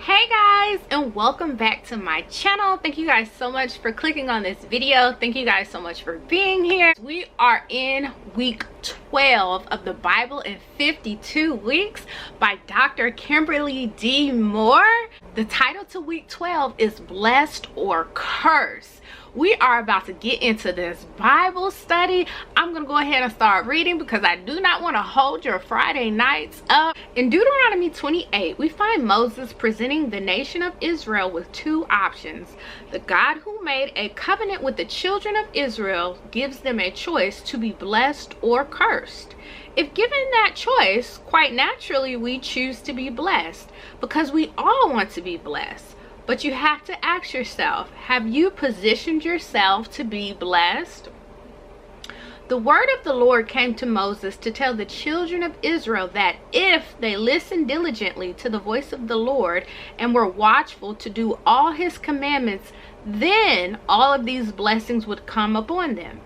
Hey guys, and welcome back to my channel. Thank you guys so much for clicking on this video. Thank you guys so much for being here. We are in week 12 of the Bible in 52 weeks by Dr. Kimberly D. The title to week 12 is Blessed or Cursed. We are about to get into this Bible study. I'm going to go ahead and start reading because I do not want to hold your Friday nights up. In Deuteronomy 28, we find Moses presenting the nation of Israel with two options. The God who made a covenant with the children of Israel gives them a choice to be blessed or cursed. If given that choice, quite naturally we choose to be blessed because we all want to be blessed. But you have to ask yourself, have you positioned yourself to be blessed? The word of the Lord came to Moses to tell the children of Israel that if they listened diligently to the voice of the Lord and were watchful to do all his commandments, then all of these blessings would come upon them.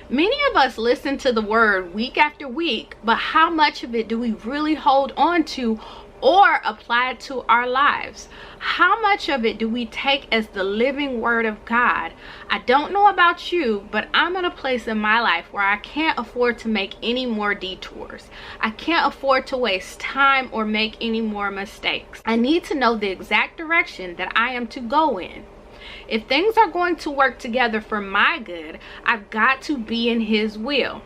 Many of us listen to the word week after week, but how much of it do we really hold on to or apply it to our lives? How much of it do we take as the living word of God? I don't know about you, but I'm in a place in my life where I can't afford to make any more detours. I can't afford to waste time or make any more mistakes. I need to know the exact direction that I am to go in. If things are going to work together for my good, I've got to be in his will.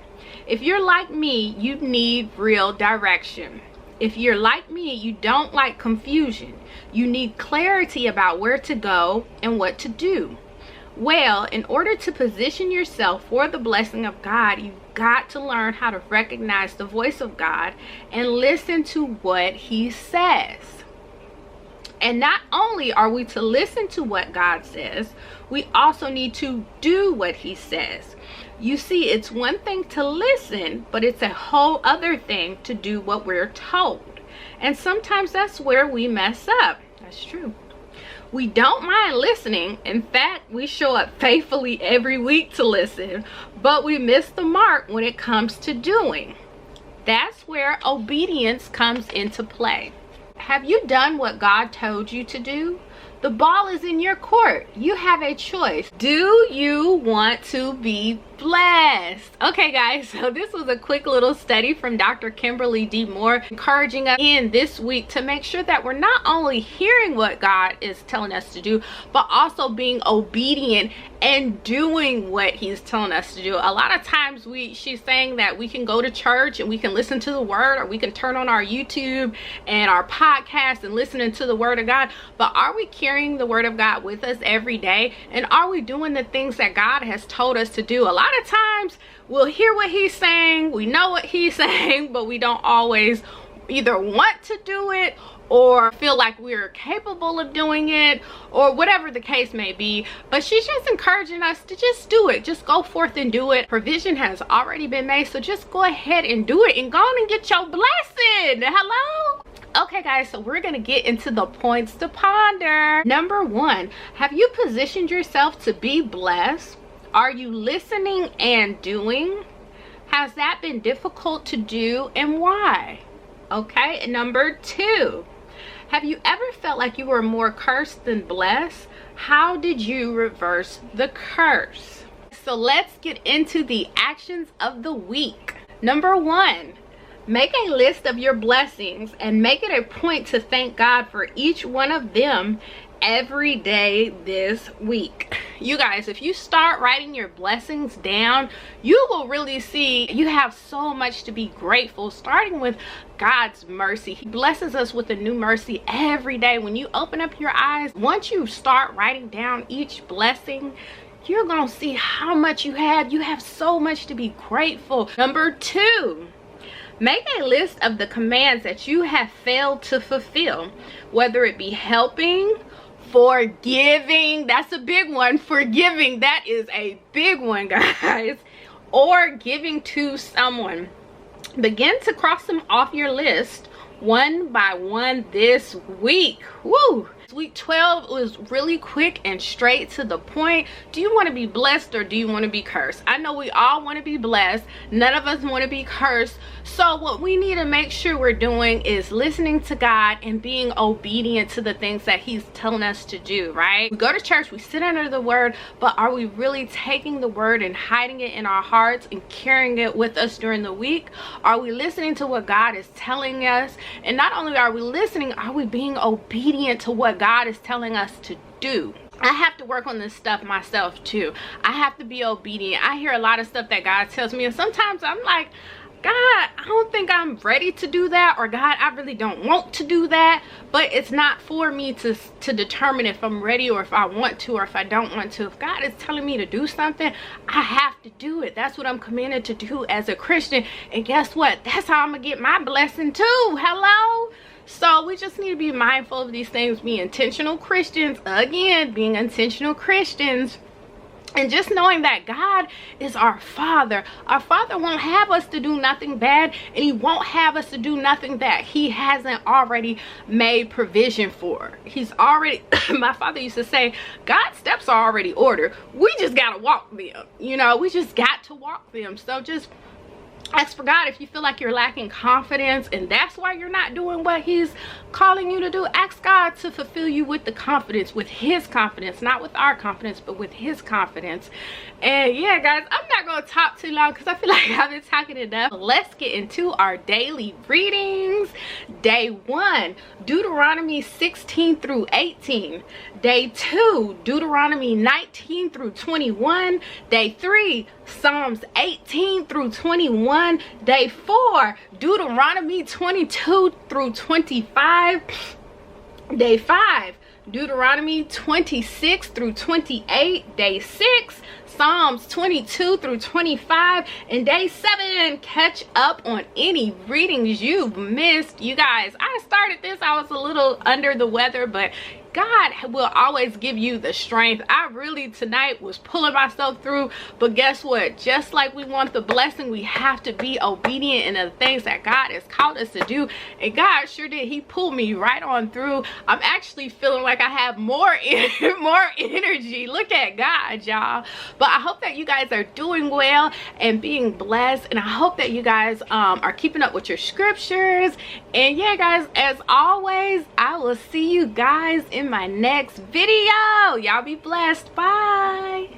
If you're like me, you need real direction. If you're like me, you don't like confusion. You need clarity about where to go and what to do. Well, in order to position yourself for the blessing of God, you've got to learn how to recognize the voice of God and listen to what he says. And not only are we to listen to what God says, we also need to do what he says. You see, it's one thing to listen, but it's a whole other thing to do what we're told. And sometimes that's where we mess up. That's true. We don't mind listening. In fact, we show up faithfully every week to listen, but we miss the mark when it comes to doing. That's where obedience comes into play. Have you done what God told you to do? The ball is in your court. You have a choice. Do you want to be blessed? Okay guys, so this was a quick little study from Dr. Kimberly D. encouraging us in this week to make sure that we're not only hearing what God is telling us to do, but also being obedient and doing what he's telling us to do. A lot of times she's saying that we can go to church and we can listen to the word, or we can turn on our YouTube and our podcast and listening to the word of God, but are we carrying the word of God with us every day? And are we doing the things that God has told us to do? A lot of times we'll hear what he's saying, we know what he's saying, but we don't always either want to do it or feel like we're capable of doing it, or whatever the case may be. But she's just encouraging us to just do it. Just go forth and do it. Provision has already been made, so just go ahead and do it and go on and get your blessing. Hello? Okay guys, so we're gonna get into the points to ponder. Number one, have you positioned yourself to be blessed? Are you listening and doing? Has that been difficult to do, and why? Okay, and number two, have you ever felt like you were more cursed than blessed? How did you reverse the curse? So let's get into the actions of the week. Number one, make a list of your blessings and make it a point to thank God for each one of them every day this week. You guys, if you start writing your blessings down, you will really see you have so much to be grateful, starting with God's mercy. He blesses us with a new mercy every day. When you open up your eyes, once you start writing down each blessing, you're gonna see how much you have. You have so much to be grateful. Number two, make a list of the commands that you have failed to fulfill, whether it be helping, forgiving, that's a big one. Forgiving, that is a big one, guys. Or giving to someone. Begin to cross them off your list one by one this week. Woo! Week 12 was really quick and straight to the point. Do you want to be blessed or do you want to be cursed? I know we all want to be blessed. None of us want to be cursed. So what we need to make sure we're doing is listening to God and being obedient to the things that he's telling us to do, right? We go to church, we sit under the word, but are we really taking the word and hiding it in our hearts and carrying it with us during the week? Are we listening to what God is telling us? And not only are we listening, are we being obedient to what God is telling us to do? I have to work on this stuff myself too. I have to be obedient. I hear a lot of stuff that God tells me, and sometimes I'm like, God, I don't think I'm ready to do that, or God, I really don't want to do that. But it's not for me to determine if I'm ready or if I want to or if I don't want to. If God is telling me to do something, I have to do it. That's what I'm commanded to do as a Christian. And guess what? That's how I'm gonna get my blessing too. Hello? So we just need to be mindful of these things, be intentional Christians. Again, being intentional Christians. And just knowing that God is our Father. Our Father won't have us to do nothing bad, and he won't have us to do nothing that he hasn't already made provision for. He's already, my father used to say, God's steps are already ordered. We just got to walk them. You know, we just got to walk them. So just ask for God. If you feel like you're lacking confidence and that's why you're not doing what he's calling you to do, ask God to fulfill you with the confidence, with his confidence, not with our confidence, but with his confidence. And yeah, guys, I'm not going to talk too long because I feel like I've been talking enough. Let's get into our daily readings. Day 1, Deuteronomy 16 through 18. Day 2, Deuteronomy 19 through 21. Day 3, Psalms 18 through 21. Day 4, Deuteronomy 22 through 25. Day 5, Deuteronomy 26 through 28. Day 6, Psalms 22 through 25. And day 7, catch up on any readings you've missed. You guys, I started this, I was a little under the weather, but God will always give you the strength. I really tonight was pulling myself through, but guess what? Just like we want the blessing, we have to be obedient in the things that God has called us to do. And God sure did. He pulled me right on through. I'm actually feeling like I have more energy. Look at God, y'all. But I hope that you guys are doing well and being blessed. And I hope that you guys are keeping up with your scriptures. And yeah, guys, as always, I will see you guys in my next video. Y'all be blessed. Bye.